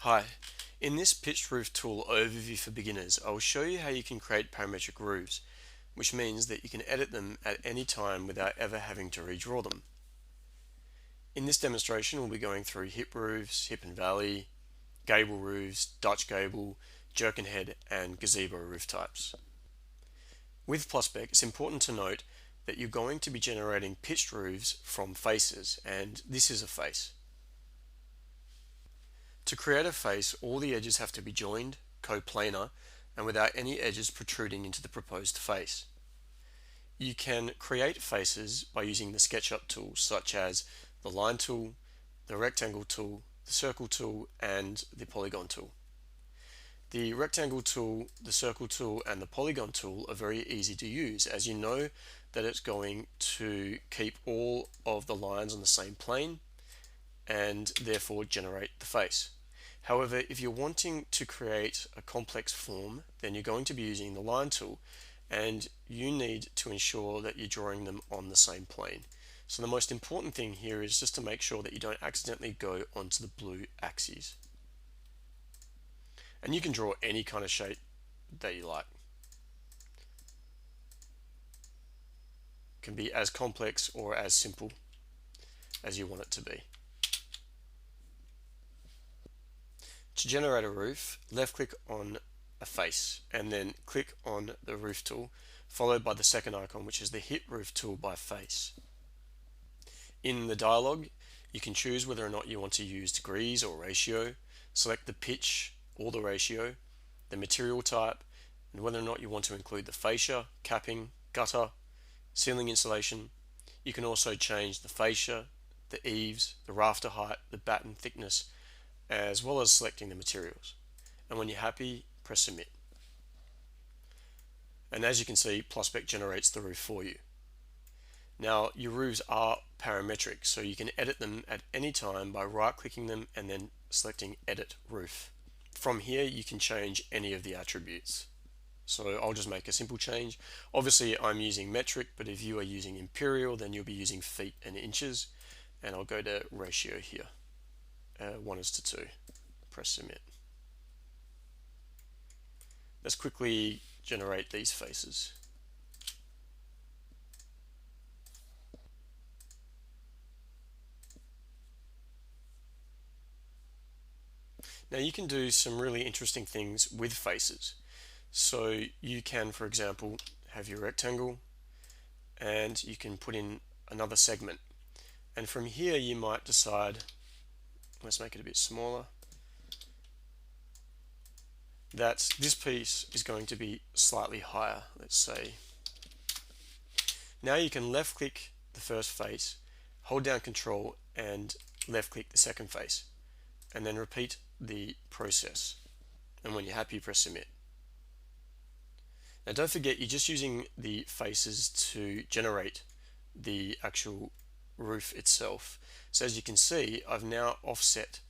Hi, in this pitched roof tool overview for beginners, I will show you how you can create parametric roofs, which means that you can edit them at any time without ever having to redraw them. In this demonstration, we'll be going through hip roofs, hip and valley, gable roofs, Dutch gable, Jerkinhead, and Gazebo roof types. With Plusspec, it's important to note that you're going to be generating pitched roofs from faces, and this is a face. To create a face, all the edges have to be joined, coplanar, and without any edges protruding into the proposed face. You can create faces by using the SketchUp tools such as the line tool, the rectangle tool, the circle tool, and the polygon tool. The rectangle tool, the circle tool, and the polygon tool are very easy to use, as you know that it's going to keep all of the lines on the same plane and therefore generate the face. However, if you're wanting to create a complex form, then you're going to be using the line tool, and you need to ensure that you're drawing them on the same plane. So the most important thing here is just to make sure that you don't accidentally go onto the blue axes. And you can draw any kind of shape that you like. It can be as complex or as simple as you want it to be. To generate a roof, left click on a face and then click on the roof tool, followed by the second icon, which is the hit roof tool by face. In the dialog, you can choose whether or not you want to use degrees or ratio, select the pitch or the ratio, the material type, and whether or not you want to include the fascia, capping, gutter, ceiling insulation. You can also change the fascia, the eaves, the rafter height, the batten thickness, as well as selecting the materials. And when you're happy, press submit. And as you can see, Plusspec generates the roof for you. Now, your roofs are parametric, so you can edit them at any time by right-clicking them and then selecting Edit Roof. From here, you can change any of the attributes. So I'll just make a simple change. Obviously, I'm using metric, but if you are using imperial, then you'll be using feet and inches. And I'll go to ratio here. 1:2. Press submit. Let's quickly generate these faces. Now you can do some really interesting things with faces. So you can, for example, have your rectangle and you can put in another segment. And from here you might decide, let's make it a bit smaller, that this piece is going to be slightly higher, let's say. Now you can left click the first face, hold down Control and left click the second face, and then repeat the process. And when you're happy, press submit. Now don't forget, you're just using the faces to generate the actual roof itself. So as you can see, I've now offset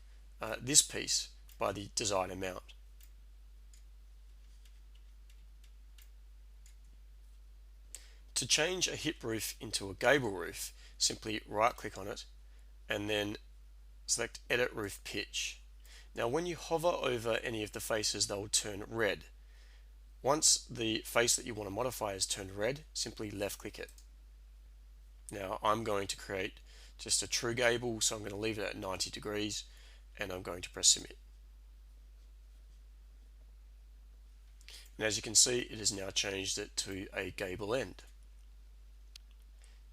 this piece by the desired amount. To change a hip roof into a gable roof, simply right click on it and then select Edit Roof Pitch. Now when you hover over any of the faces, they'll turn red. Once the face that you want to modify is turned red, simply left click it. Now I'm going to create just a true gable, so I'm going to leave it at 90 degrees and I'm going to press submit. And as you can see, it has now changed it to a gable end.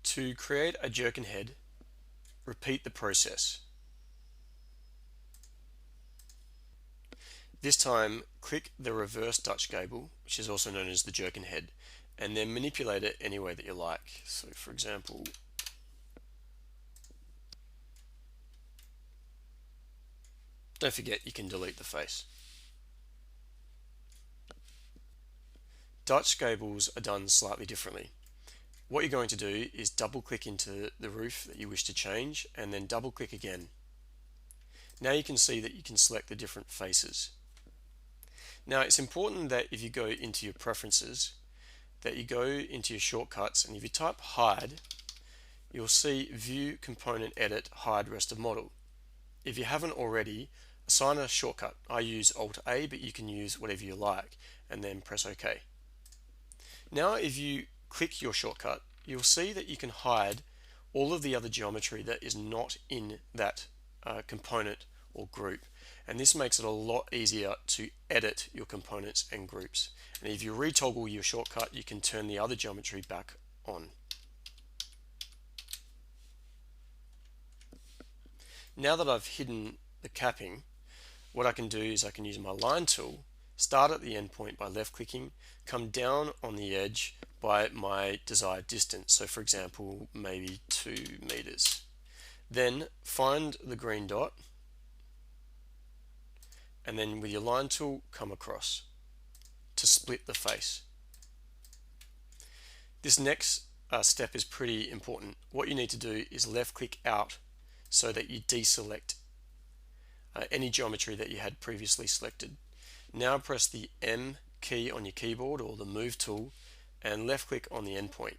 To create a Jerkinhead, repeat the process. This time, click the reverse Dutch gable, which is also known as the Jerkinhead, and then manipulate it any way that you like. So for example, don't forget you can delete the face. Dutch gables are done slightly differently. What you're going to do is double click into the roof that you wish to change and then double click again. Now you can see that you can select the different faces. Now it's important that if you go into your preferences, that you go into your shortcuts, and if you type hide, you'll see view component edit hide rest of model. If you haven't already, assign a shortcut. I use Alt A, but you can use whatever you like, and then press OK. Now if you click your shortcut, you'll see that you can hide all of the other geometry that is not in that component or group, and this makes it a lot easier to edit your components and groups. And if you retoggle your shortcut, you can turn the other geometry back on. Now that I've hidden the capping, what I can do is I can use my line tool, start at the endpoint by left clicking, come down on the edge by my desired distance, so for example maybe 2 meters. Then find the green dot, and then with your line tool come across to split the face. This next step is pretty important. What you need to do is left click out so that you deselect any geometry that you had previously selected. Now press the M key on your keyboard or the move tool and left click on the endpoint.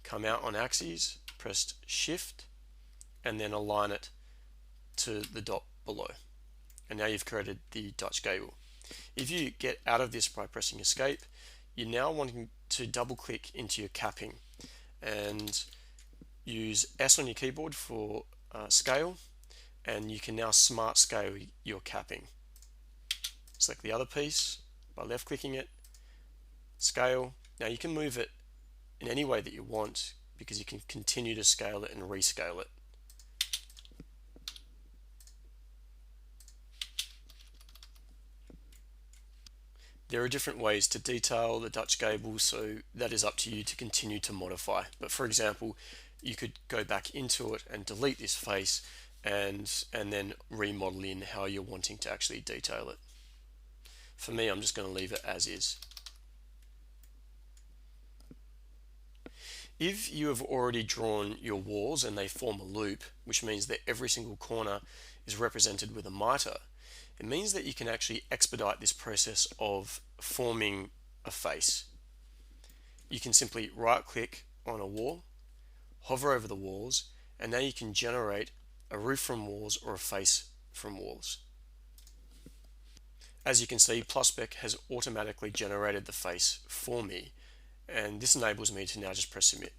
Come out on axes, press shift, and then align it to the dot below. And now you've created the Dutch gable. If you get out of this by pressing escape, you're now wanting to double click into your capping and use S on your keyboard for scale, and you can now smart scale your capping. Select the other piece by left clicking it, scale. Now you can move it in any way that you want because you can continue to scale it and rescale it. There are different ways to detail the Dutch gable, so that is up to you to continue to modify. But for example, you could go back into it and delete this face and then remodel in how you're wanting to actually detail it. For me, I'm just going to leave it as is. If you have already drawn your walls and they form a loop, which means that every single corner is represented with a mitre, it means that you can actually expedite this process of forming a face. You can simply right click on a wall, hover over the walls, and now you can generate a roof from walls or a face from walls. As you can see, Plusspec has automatically generated the face for me, and this enables me to now just press submit.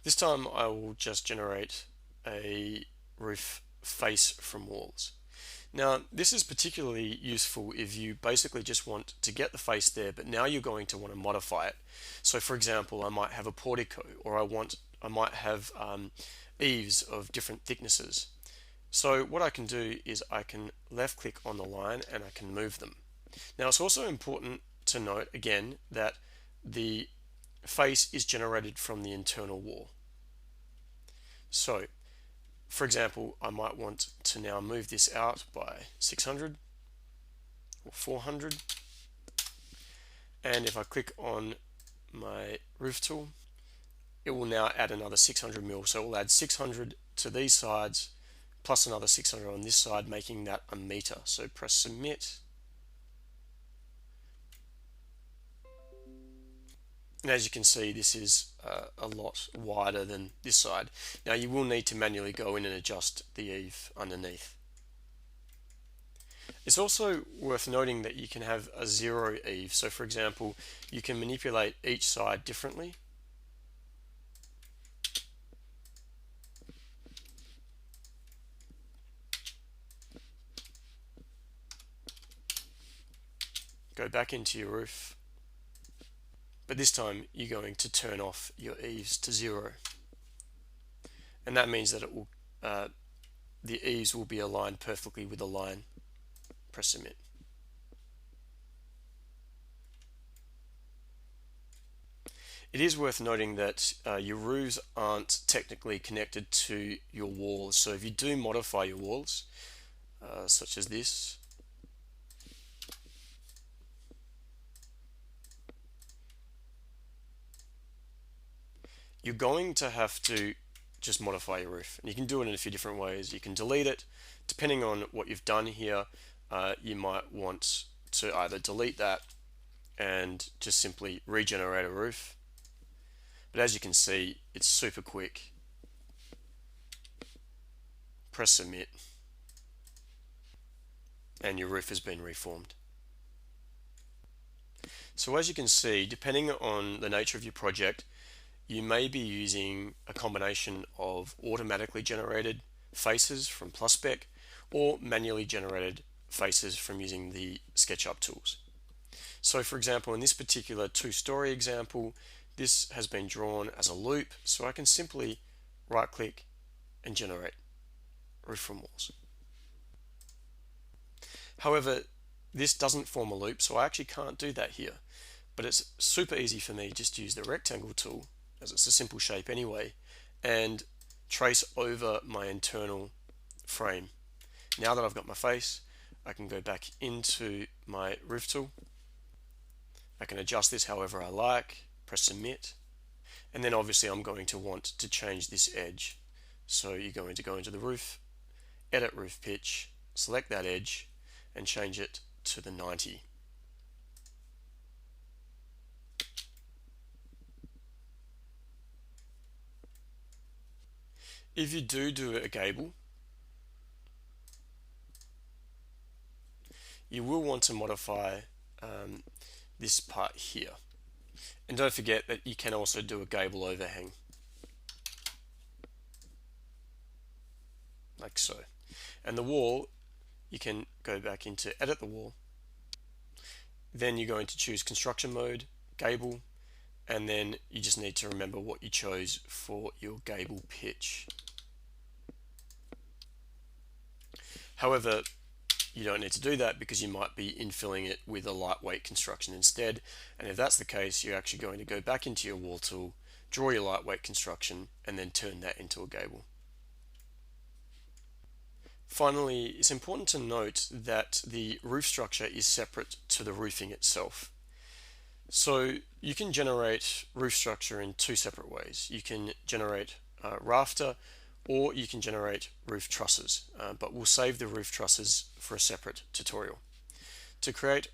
This time I will just generate a roof face from walls. Now this is particularly useful if you basically just want to get the face there, but now you're going to want to modify it. So for example, I might have a portico, or I might have eaves of different thicknesses. So what I can do is I can left click on the line and I can move them. Now it's also important to note again that the face is generated from the internal wall. So for example, I might want to now move this out by 600 or 400, and if I click on my roof tool, it will now add another 600 mil. So it will add 600 to these sides plus another 600 on this side, making that a meter. So press submit. And as you can see, this is a lot wider than this side. Now you will need to manually go in and adjust the eave underneath. It's also worth noting that you can have a zero eave. So for example, you can manipulate each side differently. Go back into your roof, but this time you're going to turn off your eaves to 0, and that means that it will the eaves will be aligned perfectly with the line. Press submit. It is worth noting that your roofs aren't technically connected to your walls, so if you do modify your walls such as this, you're going to have to just modify your roof, and you can do it in a few different ways. You can delete it. Depending on what you've done here, you might want to either delete that and just simply regenerate a roof, but as you can see, it's super quick. press submit, and your roof has been reformed. So as you can see, depending on the nature of your project, you may be using a combination of automatically generated faces from Plusspec or manually generated faces from using the SketchUp tools. So for example, in this particular two-story example, this has been drawn as a loop, so I can simply right click and generate roof from walls. However, this doesn't form a loop, so I actually can't do that here. But it's super easy for me just to use the rectangle tool, as it's a simple shape anyway, and trace over my internal frame. Now that I've got my face, I can go back into my roof tool. I can adjust this however I like, press submit, and then obviously I'm going to want to change this edge. So you're going to go into the roof, edit roof pitch, select that edge, and change it to the 90. If you do a gable, you will want to modify this part here. And don't forget that you can also do a gable overhang, like so. And the wall, you can go back into edit the wall. Then you're going to choose construction mode, gable, and then you just need to remember what you chose for your gable pitch. However, you don't need to do that because you might be infilling it with a lightweight construction instead. And if that's the case, you're actually going to go back into your wall tool, draw your lightweight construction, and then turn that into a gable. Finally, it's important to note that the roof structure is separate to the roofing itself. So you can generate roof structure in two separate ways. You can generate rafter, or you can generate roof trusses, but we'll save the roof trusses for a separate tutorial. To create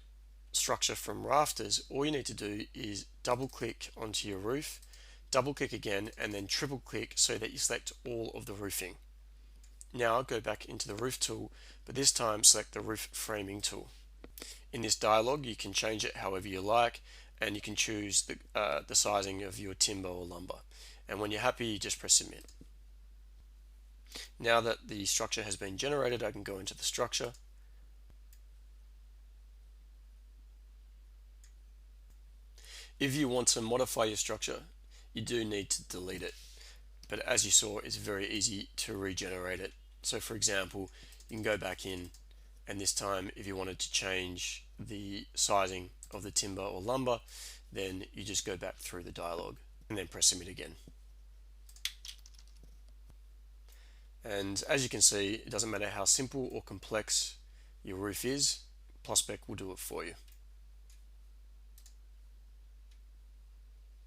structure from rafters, all you need to do is double click onto your roof, double click again, and then triple click so that you select all of the roofing. Now go back into the roof tool, but this time select the roof framing tool. In this dialog, you can change it however you like, and you can choose the sizing of your timber or lumber. And when you're happy, you just press submit. Now that the structure has been generated, I can go into the structure. If you want to modify your structure, you do need to delete it. But as you saw, it's very easy to regenerate it. So for example, you can go back in, and this time if you wanted to change the sizing of the timber or lumber, then you just go back through the dialog and then press submit again. And as you can see, it doesn't matter how simple or complex your roof is, Plusspec will do it for you.